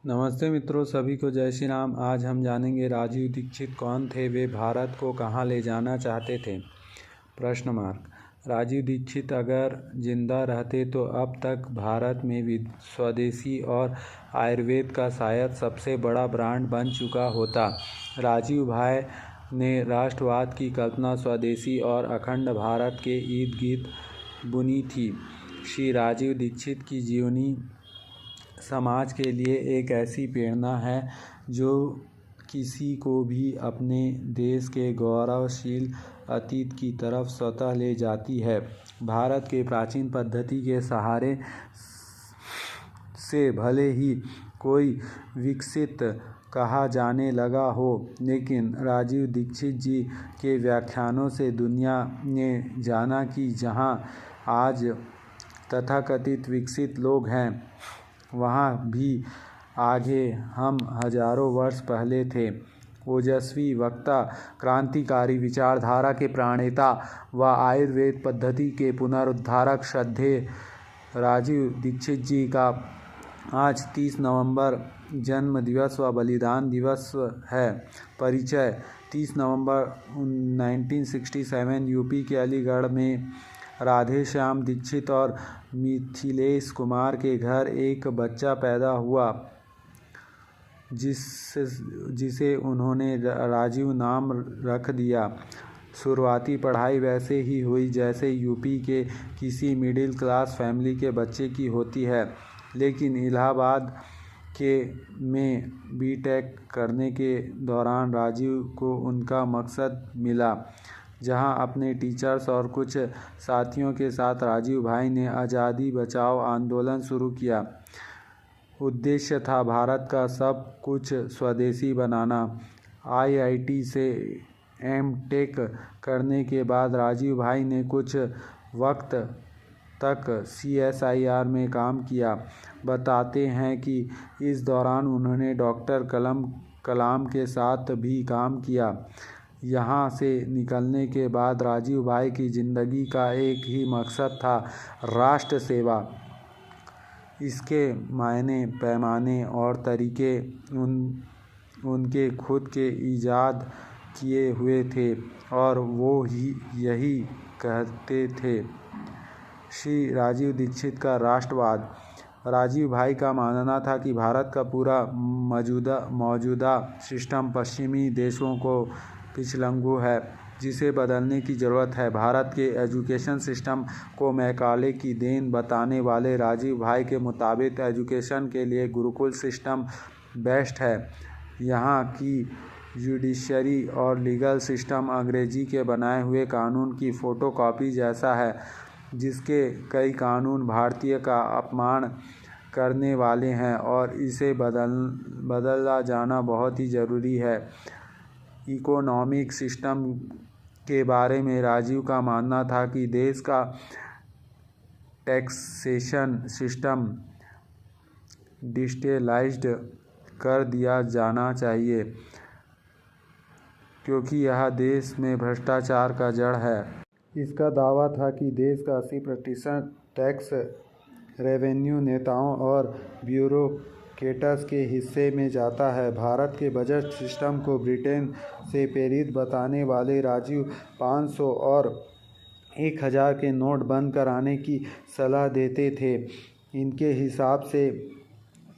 नमस्ते मित्रों, सभी को जय श्री राम। आज हम जानेंगे राजीव दीक्षित कौन थे, वे भारत को कहाँ ले जाना चाहते थे। प्रश्न मार्क। राजीव दीक्षित अगर जिंदा रहते तो अब तक भारत में स्वदेशी और आयुर्वेद का शायद सबसे बड़ा ब्रांड बन चुका होता। राजीव भाई ने राष्ट्रवाद की कल्पना स्वदेशी और अखंड भारत के इर्द गिर्द बुनी थी। श्री राजीव दीक्षित की जीवनी समाज के लिए एक ऐसी प्रेरणा है जो किसी को भी अपने देश के गौरवशील अतीत की तरफ स्वतः ले जाती है। भारत के प्राचीन पद्धति के सहारे से भले ही कोई विकसित कहा जाने लगा हो, लेकिन राजीव दीक्षित जी के व्याख्यानों से दुनिया ने जाना कि जहां आज तथाकथित विकसित लोग हैं, वहाँ भी आगे हम हजारों वर्ष पहले थे। ओजस्वी वक्ता, क्रांतिकारी विचारधारा के प्रणेता व आयुर्वेद पद्धति के पुनरुद्धारक श्रद्धेय राजीव दीक्षित जी का आज 30 नवंबर जन्म दिवस व बलिदान दिवस है। परिचय। 30 नवंबर 1967 यूपी के अलीगढ़ में राधेश्याम दीक्षित और मिथिलेश कुमार के घर एक बच्चा पैदा हुआ जिसे उन्होंने राजीव नाम रख दिया। शुरुआती पढ़ाई वैसे ही हुई जैसे यूपी के किसी मिडिल क्लास फैमिली के बच्चे की होती है, लेकिन इलाहाबाद में बीटेक करने के दौरान राजीव को उनका मकसद मिला, जहां अपने टीचर्स और कुछ साथियों के साथ राजीव भाई ने आज़ादी बचाओ आंदोलन शुरू किया। उद्देश्य था भारत का सब कुछ स्वदेशी बनाना। आईआईटी से एमटेक करने के बाद राजीव भाई ने कुछ वक्त तक सीएसआईआर में काम किया। बताते हैं कि इस दौरान उन्होंने डॉक्टर कलाम के साथ भी काम किया। यहाँ से निकलने के बाद राजीव भाई की ज़िंदगी का एक ही मकसद था, राष्ट्र सेवा। इसके मायने पैमाने और तरीके उनके खुद के ईजाद किए हुए थे और वो यही कहते थे। श्री राजीव दीक्षित का राष्ट्रवाद। राजीव भाई का मानना था कि भारत का पूरा मौजूदा सिस्टम पश्चिमी देशों को पिछलंगू है, जिसे बदलने की ज़रूरत है। भारत के एजुकेशन सिस्टम को मैकाले की देन बताने वाले राजीव भाई के मुताबिक एजुकेशन के लिए गुरुकुल सिस्टम बेस्ट है। यहाँ की जुडिशरी और लीगल सिस्टम अंग्रेजी के बनाए हुए कानून की फ़ोटोकॉपी जैसा है, जिसके कई कानून भारतीय का अपमान करने वाले हैं और इसे बदला जाना बहुत ही ज़रूरी है। इकोनॉमिक सिस्टम के बारे में राजीव का मानना था कि देश का टैक्सेशन सिस्टम डिजिटलाइज्ड कर दिया जाना चाहिए, क्योंकि यह देश में भ्रष्टाचार का जड़ है। इसका दावा था कि देश का 80% टैक्स रेवेन्यू नेताओं और ब्यूरोक्रेट्स के हिस्से में जाता है। भारत के बजट सिस्टम को ब्रिटेन से प्रेरित बताने वाले राजीव 500 और 1000 के नोट बंद कराने की सलाह देते थे। इनके हिसाब से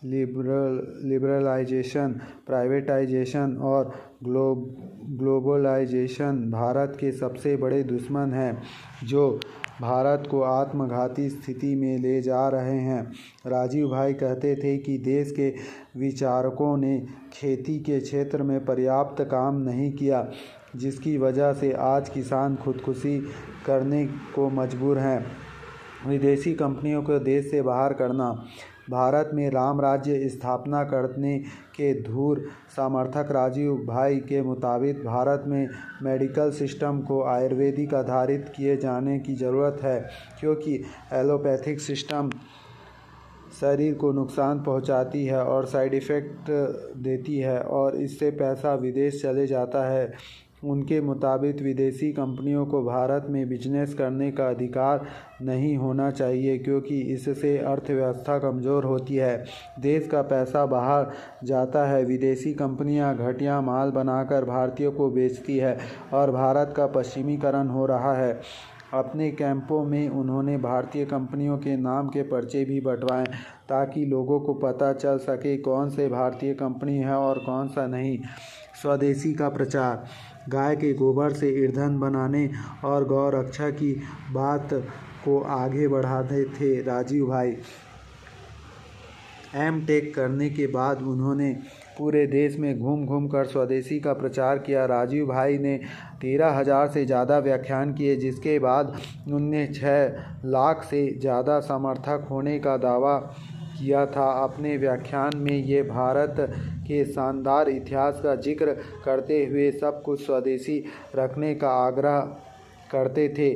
लिबरलाइजेशन, प्राइवेटाइजेशन और ग्लोबलाइजेशन भारत के सबसे बड़े दुश्मन हैं, जो भारत को आत्मघाती स्थिति में ले जा रहे हैं। राजीव भाई कहते थे कि देश के विचारकों ने खेती के क्षेत्र में पर्याप्त काम नहीं किया, जिसकी वजह से आज किसान खुदकुशी करने को मजबूर हैं। विदेशी कंपनियों को देश से बाहर करना। भारत में राम राज्य स्थापना करने के धूर समर्थक राजीव भाई के मुताबिक भारत में मेडिकल सिस्टम को आयुर्वेदिक आधारित किए जाने की ज़रूरत है, क्योंकि एलोपैथिक सिस्टम शरीर को नुकसान पहुंचाती है और साइड इफ़ेक्ट देती है और इससे पैसा विदेश चले जाता है। उनके मुताबिक विदेशी कंपनियों को भारत में बिजनेस करने का अधिकार नहीं होना चाहिए, क्योंकि इससे अर्थव्यवस्था कमज़ोर होती है, देश का पैसा बाहर जाता है। विदेशी कंपनियां घटिया माल बनाकर भारतीयों को बेचती है और भारत का पश्चिमीकरण हो रहा है। अपने कैंपों में उन्होंने भारतीय कंपनियों के नाम के पर्चे भी बंटवाए ताकि लोगों को पता चल सके कौन से भारतीय कंपनी है और कौन सा नहीं। स्वदेशी का प्रचार, गाय के गोबर से ईंधन बनाने और गौ रक्षा की बात को आगे बढ़ाते थे राजीव भाई। एम.टेक करने के बाद उन्होंने पूरे देश में घूम घूम कर स्वदेशी का प्रचार किया। राजीव भाई ने 13,000 से ज़्यादा व्याख्यान किए, जिसके बाद उनने 6 लाख से ज़्यादा समर्थक होने का दावा किया था। अपने व्याख्यान में ये भारत के शानदार इतिहास का जिक्र करते हुए सब कुछ स्वदेशी रखने का आग्रह करते थे।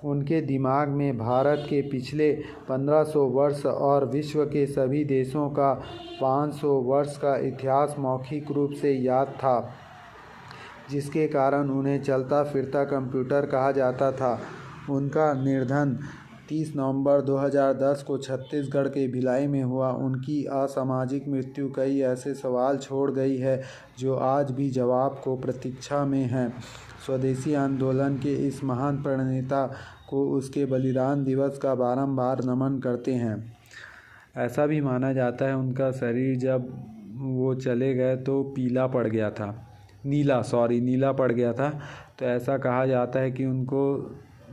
उनके दिमाग में भारत के पिछले 1500 वर्ष और विश्व के सभी देशों का 500 वर्ष का इतिहास मौखिक रूप से याद था, जिसके कारण उन्हें चलता फिरता कंप्यूटर कहा जाता था। उनका निधन 30 नवंबर 2010 को छत्तीसगढ़ के भिलाई में हुआ। उनकी असामाजिक मृत्यु कई ऐसे सवाल छोड़ गई है जो आज भी जवाब को प्रतीक्षा में हैं। स्वदेशी आंदोलन के इस महान प्रणेता को उसके बलिदान दिवस का बारंबार नमन करते हैं। ऐसा भी माना जाता है उनका शरीर जब वो चले गए तो नीला पड़ गया था। तो ऐसा कहा जाता है कि उनको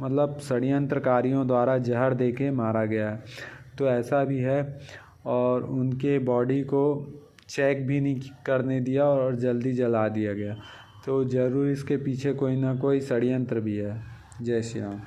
मतलब षड्यंत्रकारियों द्वारा जहर देके मारा गया है। तो ऐसा भी है, और उनके बॉडी को चेक भी नहीं करने दिया और जल्दी जला दिया गया। तो ज़रूर इसके पीछे कोई ना कोई षड्यंत्र भी है। जय श्री राम।